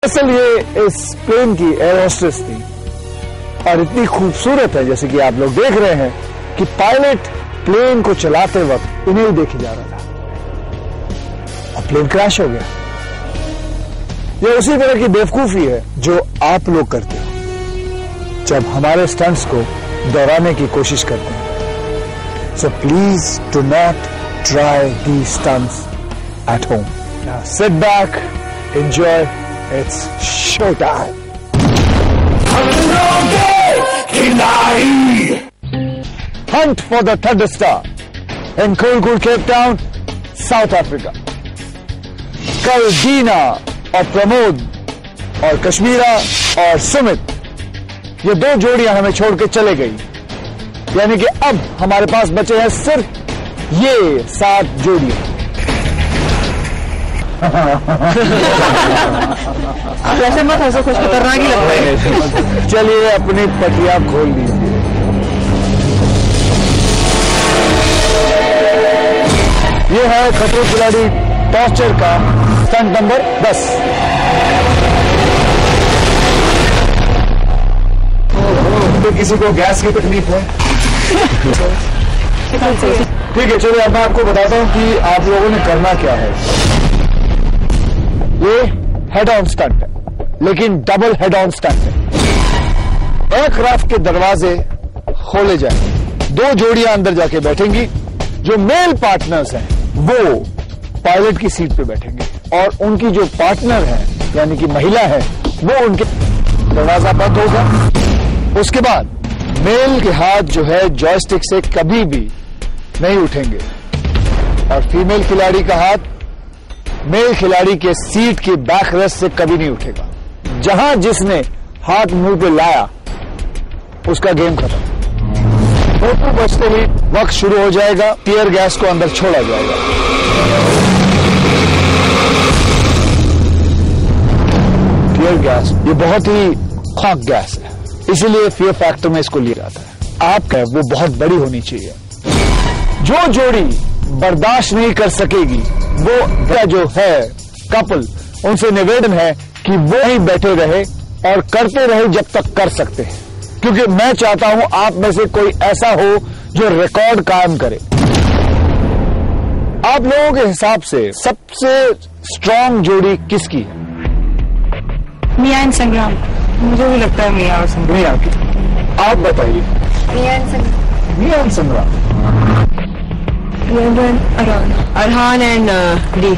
असल ये इस प्लेन की एयर होस्टेस थी और इतनी खूबसूरत है, जैसे कि आप लोग देख रहे हैं कि पायलट प्लेन को चलाते वक्त इन्हें ही देखे जा रहा था और प्लेन क्रैश हो गया। ये उसी तरह की बेवकूफी है जो आप लोग करते हो जब हमारे स्टंट्स को दोहराने की कोशिश करते हैं। So please do not try these stunts at home. Now sit back, enjoy. It's showtime. Hunt for the Thunderstar in cool Cape Town, South Africa. कल दीना और प्रमोद और कश्मीरा और सुमित, ये दो जोड़ियां हमें छोड़ के चले गई, यानी कि अब हमारे पास बचे हैं सिर्फ ये 7 जोड़ियां। वैसे मत हंसो, कुछ खतरनाक ही लगता है। चलिए अपनी पटिया खोल लीजिए। ये है खतरों खिलाड़ी टॉर्चर का स्टंट नंबर 10। तो किसी को गैस की तकलीफ है? ठीक है, चलिए अब मैं आपको बताता हूं कि आप लोगों ने करना क्या है। ये हेड ऑन स्टंट है, लेकिन डबल हेड ऑन स्टंट है। एयरक्राफ्ट के दरवाजे खोले जाएंगे, 2 जोड़ियां अंदर जाके बैठेंगी। जो मेल पार्टनर्स हैं वो पायलट की सीट पे बैठेंगे और उनकी जो पार्टनर है यानी कि महिला है वो उनके दरवाजा बंद होगा। उसके बाद मेल के हाथ जो है जॉयस्टिक से कभी भी नहीं उठेंगे और फीमेल खिलाड़ी का हाथ मेल खिलाड़ी के सीट की बैक रेस्ट से कभी नहीं उठेगा। जहां जिसने हाथ मुंह पे लाया उसका गेम खत्म। फोटो बजते ही वक्त शुरू हो जाएगा, टीयर गैस को अंदर छोड़ा जाएगा। टीयर गैस ये बहुत ही खौफ गैस है, इसीलिए फियर फैक्टर में इसको लिया जाता है। आपका वो बहुत बड़ी होनी चाहिए। जो जोड़ी बर्दाश्त नहीं कर सकेगी वो जो है कपल, उनसे निवेदन है कि वो ही बैठे रहे और करते रहे जब तक कर सकते हैं, क्योंकि मैं चाहता हूं आप में से कोई ऐसा हो जो रिकॉर्ड कायम करे। आप लोगों के हिसाब से सबसे स्ट्रांग जोड़ी किसकी है? मियां एंड संग्राम। मुझे भी लगता है मियां और संग्राम। मियां की। आप बताइए। मियां एंड संग्राम। मियां एंड संग्राम। Arhan and D.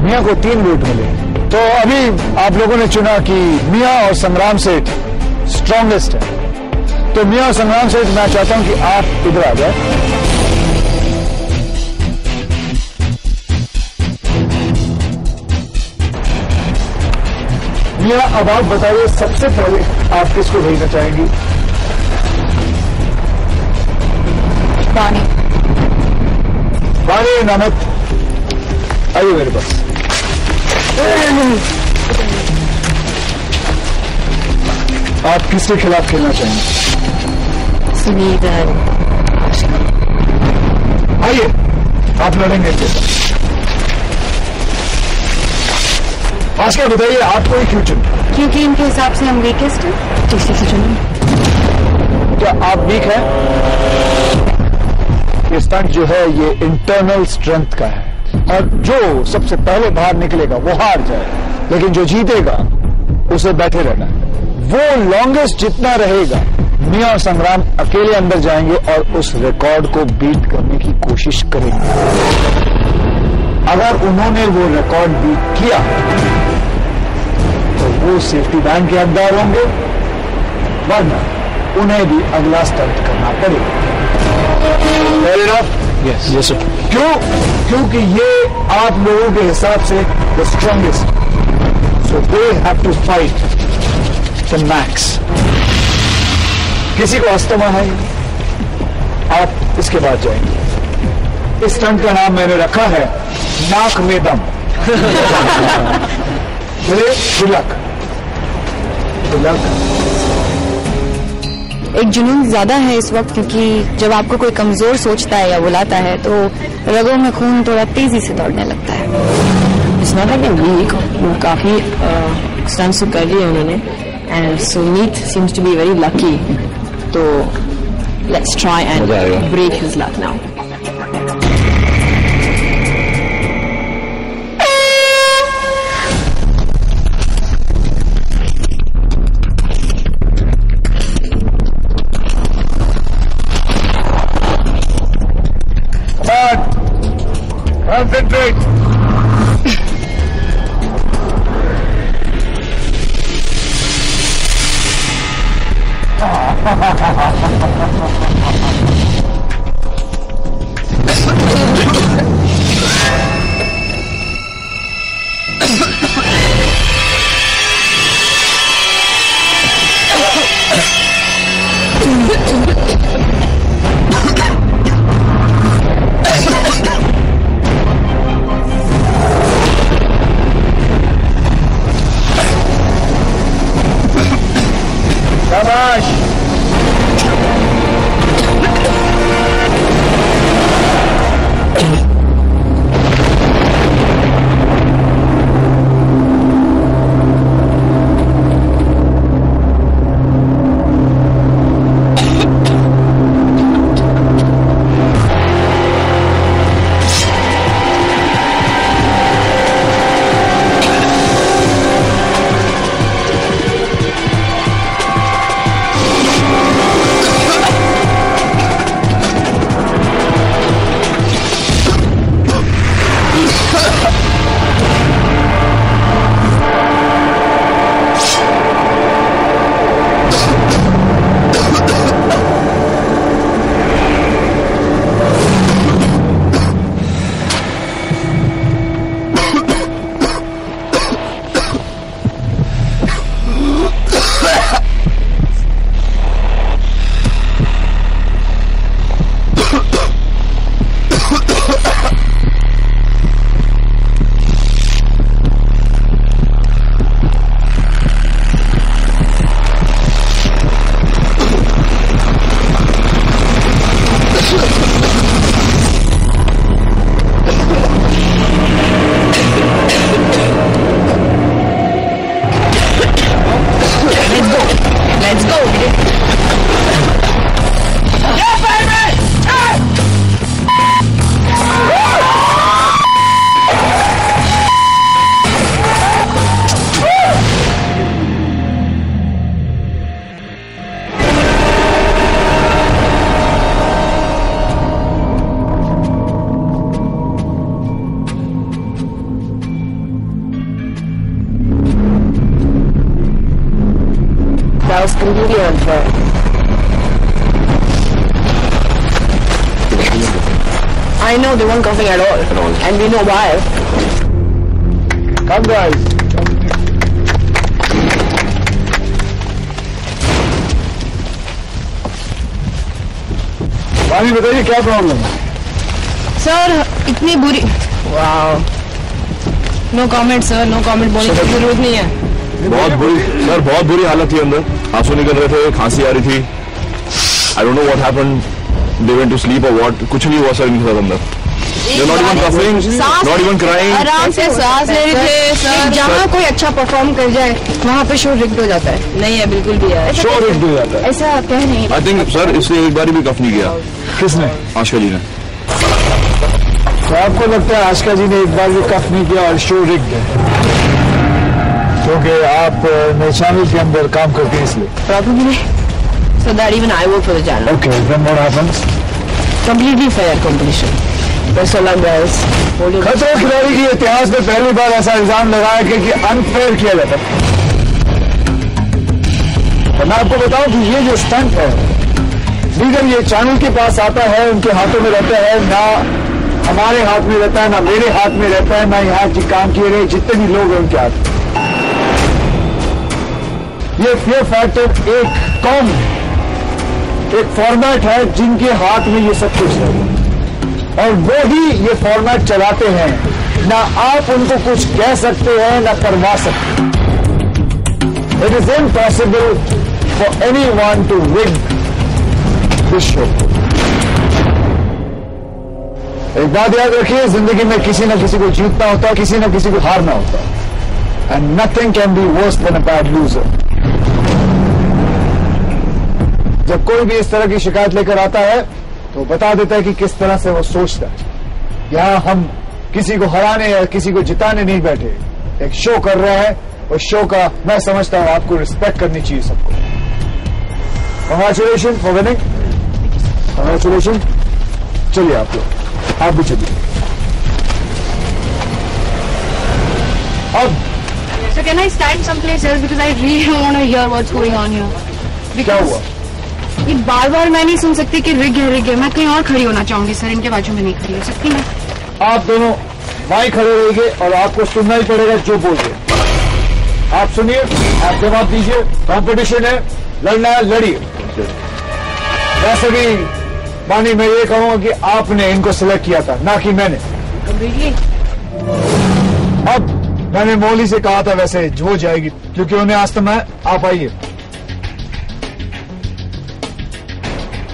मियां को 3 वोट मिले, तो अभी आप लोगों ने चुना कि मियां और संग्राम सेठ स्ट्रॉन्गेस्ट है। तो मियां और संग्राम सेठ, मैं चाहता हूं कि आप इधर आ जाए। मियां, अब आप बताइए सबसे पहले आप किसको भेजना चाहेंगी? वानी। वानी नामक, आइए मेरे पास। आप किसके खिलाफ खेलना चाहेंगे? सुनील। आइए, आप लड़ेंगे इनके साथ। आस्का, बताइए आपको ही क्यों चुना? क्योंकि इनके हिसाब से हम वीकेस्ट हैं, तीसरे से चुने। क्या आप वीक हैं? ये स्टंट जो है ये इंटरनल स्ट्रेंथ का है और जो सबसे पहले बाहर निकलेगा वो हार जाए, लेकिन जो जीतेगा उसे बैठे रहना है। वो लॉन्गेस्ट जितना रहेगा, मियां और संग्राम अकेले अंदर जाएंगे और उस रिकॉर्ड को बीट करने की कोशिश करेंगे। अगर उन्होंने वो रिकॉर्ड बीट किया तो वो सेफ्टी बैंड के हकदार होंगे, वरना उन्हें भी अगला स्टंट करना पड़ेगा। Fair enough? Yes, yes sir. क्यों? क्योंकि ये आप लोगों के हिसाब से the strongest, so they have to fight the max. किसी को अस्थमा है? आप इसके बाद जाएंगे। इस स्टंट का नाम मैंने रखा है नाक में दम। Good luck. Good luck. एक जुनून ज्यादा है इस वक्त, क्योंकि जब आपको कोई कमजोर सोचता है या बुलाता है तो रगों में खून थोड़ा तेजी से दौड़ने लगता है। नॉट लाइक इन वीक, वो काफी स्टंट्स कर लिए उन्होंने, and Sumeet seems to be very lucky, तो let's try and break his luck now. Concentrate. Shabash! That was completely unfair. I know they weren't coughing at all. And we know why. Come guys. भाभी बताइए क्या problem है? Sir इतनी बुरी, wow, no comment sir, no comment, बोलने की जरूरत नहीं है. बहुत बुरी सर, बहुत बुरी हालत थी अंदर, आंसू निकल रहे थे, खांसी आ रही थी. I don't know what happened, they went to sleep और व्हाट, कुछ नहीं हुआ सर इनके साथ अंदर. They're not even coughing, not even crying. आराम से सांस ले रहे थे सर. जहाँ कोई अच्छा परफॉर्म कर जाए वहाँ पे शो रिग्ड हो जाता है. नहीं है बिल्कुल भी है, शो रिग्ड हो जाता है, ऐसा कह नहीं. आई थिंक सर इसने एक बार भी कफ नहीं किया. किसने? आशा जी ने. तो आपको लगता है आशका जी ने एक बार भी कफ नहीं किया और शो रिग्ड है क्योंकि आप नए चैनल के अंदर काम करते हैं इसलिए? Probably. So that even I work for the channel. Okay, then what happens? Completely fair competition. Best of luck guys. खतरों खिलाड़ी के इतिहास में पहली बार ऐसा इल्जाम लगाया कि अनफेयर किया जाता है. तो मैं आपको बताऊं कि ये जो स्टंट है, लीडर ये चैनल के पास आता है, उनके हाथों में रहता है, ना हमारे हाथ में रहता है, ना मेरे हाथ में रहता है, ना यहाँ जो काम किए रहे जितने भी लोग हैं उनके हाथ में. ये फियर फैक्टर एक कौम, एक फॉर्मेट है जिनके हाथ में ये सब कुछ है और वो ही ये फॉर्मेट चलाते हैं. ना आप उनको कुछ कह सकते हैं ना करवा सकते. It is impossible for anyone to win this show. एक बात याद रखिए, जिंदगी में किसी ना किसी को जीतना होता है, किसी ना किसी को हारना होता है। And nothing can be worse than a bad loser. जब कोई भी इस तरह की शिकायत लेकर आता है तो बता देता है कि किस तरह से वो सोचता है। यहां हम किसी को हराने या किसी को जिताने नहीं बैठे, एक शो कर रहे हैं। और शो का मैं समझता हूं आपको रिस्पेक्ट करनी चाहिए सबको। Congratulation for winning, congratulation. चलिए आप लोग, आप भी चलिए। अब So can I stand someplace else because I really don't want to hear what's going on here. क्या हुआ? ये बार बार मैं नहीं सुन सकती कि रिग है। मैं कहीं और खड़ी होना चाहूंगी सर, इनके बाजू में नहीं खड़ी हो सकती मैं। आप दोनों वहीं खड़े रहिए और आपको सुनना ही पड़ेगा जो बोल रहे। आप सुनिए, आप जवाब दीजिए। कंपटीशन है, लड़ना है, लड़िए। वैसे भी मानी मैं ये कहूंगा कि आपने इनको सिलेक्ट किया था, ना कि मैंने। अब मैंने मौली से कहा था वैसे हो जाएगी, क्योंकि उन्हें आस्थमा है। आप आइए।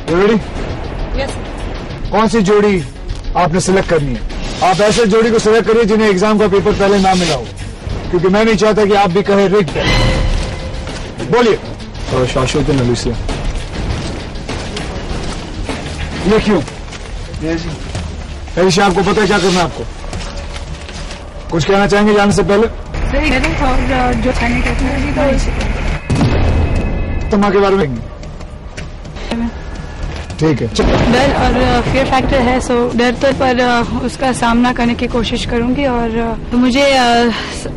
रेडी? कौन सी जोड़ी आपने सिलेक्ट करनी है? आप ऐसे जोड़ी को सिलेक्ट करिए जिन्हें एग्जाम का पेपर पहले ना मिला हो, क्योंकि मैं नहीं चाहता कि आप भी कहें रिग है। बोलिए। शाश्वत एलिसिया। ये क्यों? एलिसिया, आपको पता है क्या करना है आपको? कुछ कहना चाहेंगे जाने से पहले? जो तुम्हारे के बारे में ठीक है। डर और फियर फैक्टर है, सो डर तो पर उसका सामना करने की कोशिश करूंगी। और तो मुझे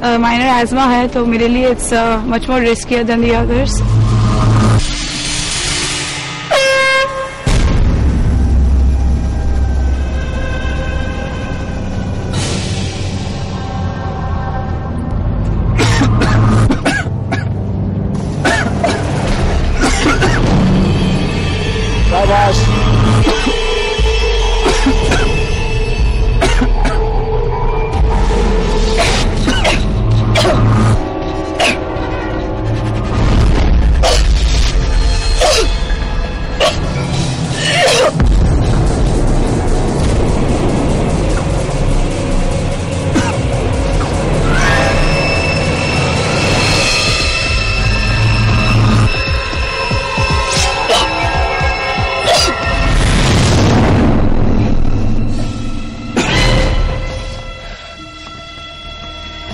माइनर एज़मा है, तो मेरे लिए it's much more riskier than the others.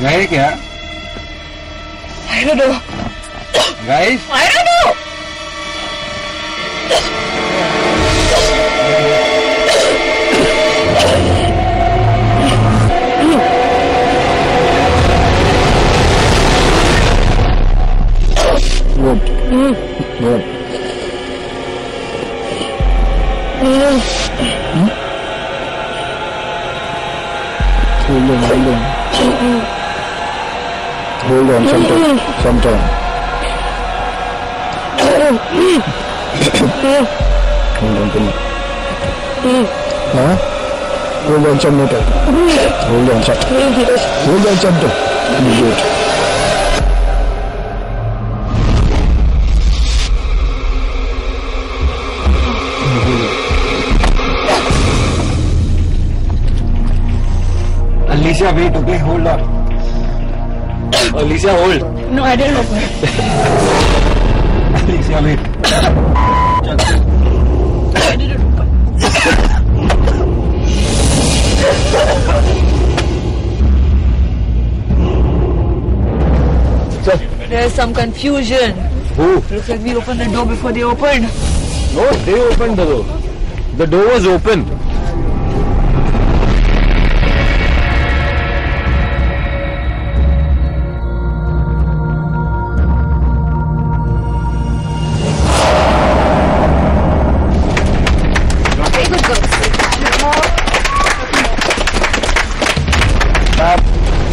गए क्या? I don't know. Guys? I don't know. Good. Hold on, sometime. Hold on, come on. Huh? Hold on, some more. Hold on, sometime. Good. Alicia, wait, okay, hold on. Alicia, hold. No, I didn't open it. Alicia, wait. I didn't open it. There's some confusion. Who? Looks like we opened the door before they opened. No, they opened the door. The door was open.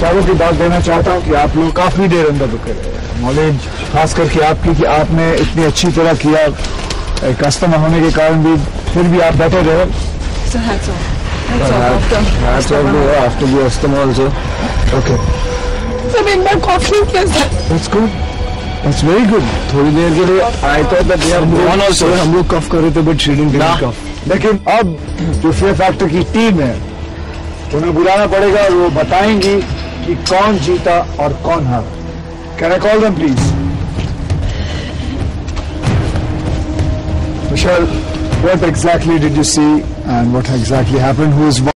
चारों की बात देना चाहता हूँ कि आप लोग काफी देर अंदर रुके रहे। नॉलेज खास करके आपकी कि आपने इतनी अच्छी तरह किया, कस्टमर होने के कारण भी फिर भी आप बैठे रहे। So that's all. That's all after the customer also. Okay. So एक बार कॉफी क्या sir? That's good. That's very good. थोड़ी देर के लिए I thought that we are One also. हम लोग कफ कर रहे थे, but she didn't get कफ. लेकिन अब जो फियर फैक्टर की टीम है उन्हें बुलाना पड़ेगा और वो बताएंगी कि कौन जीता और कौन हारा. Can I call them please? Michelle, what exactly did you see and what exactly happened? Who is